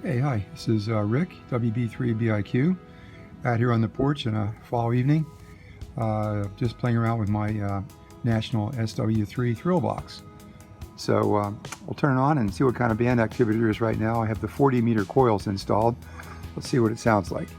Hey, hi, this is Rick, WB3BIQ, out here on the porch in a fall evening, just playing around with my National SW-3 thrill box. So we'll turn it on and see what kind of band activity there is right now. I have the 40-meter coils installed. Let's see what it sounds like.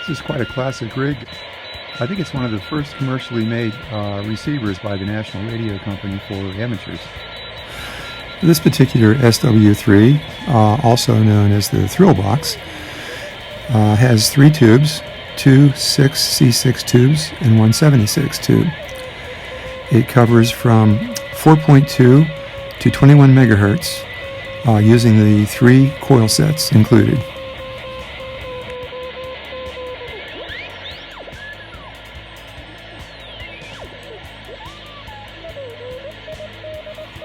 This is quite a classic rig. I think it's one of the first commercially made receivers by the National Radio Company for amateurs. This particular SW-3, also known as the Thrill Box, has 3 tubes, 2 6C6 tubes and 1 76 tube. It covers from 4.2 to 21 megahertz using the 3 coil sets included.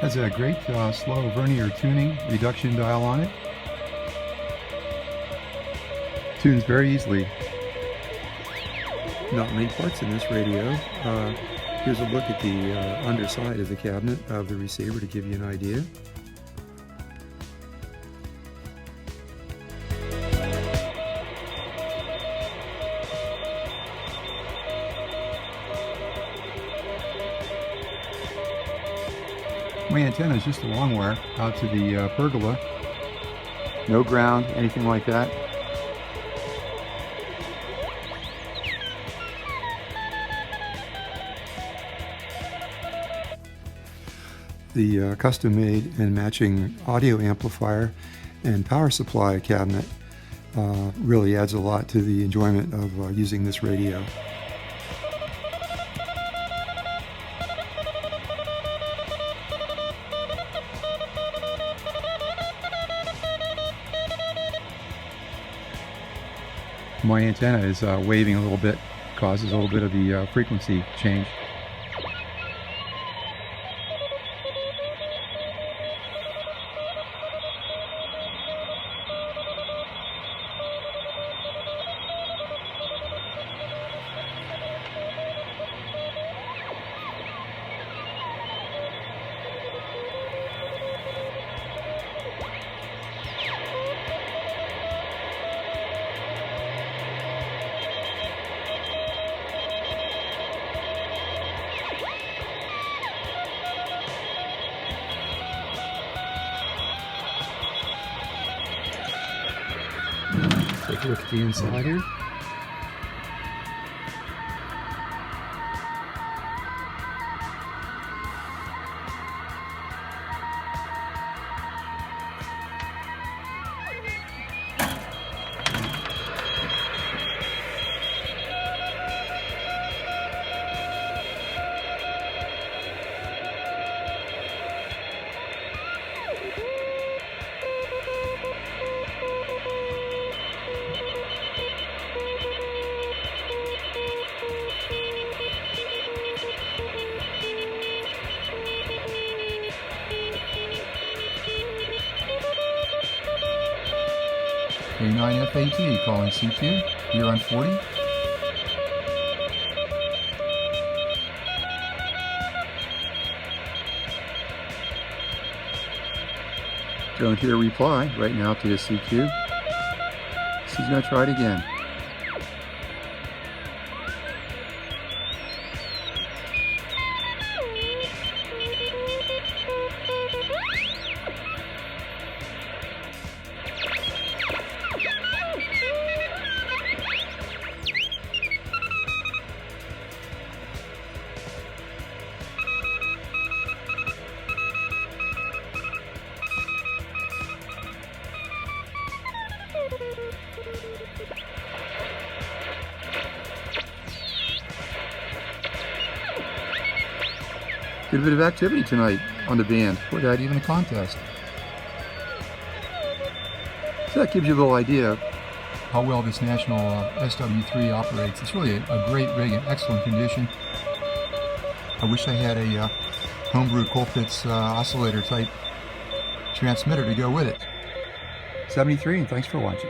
Has a great slow vernier tuning reduction dial on it. Tunes very easily. Not many parts in this radio. Here's a look at the underside of the cabinet of the receiver to give you an idea. My antenna is just a long wire out to the pergola. No ground, anything like that. The custom-made and matching audio amplifier and power supply cabinet really adds a lot to the enjoyment of using this radio. My antenna is waving a little bit, causes a little bit of the frequency change. Take a look at the inside here. A9FAT calling CQ, you're on 40. Don't hear a reply right now to the CQ. She's going to try it again. Good bit of activity tonight. on the band without even a contest. So that gives you a little idea of how well this National SW-3 operates. It's really a great rig in excellent condition. I wish I had a homebrew Colpitts oscillator type transmitter to go with it. 73, and thanks for watching.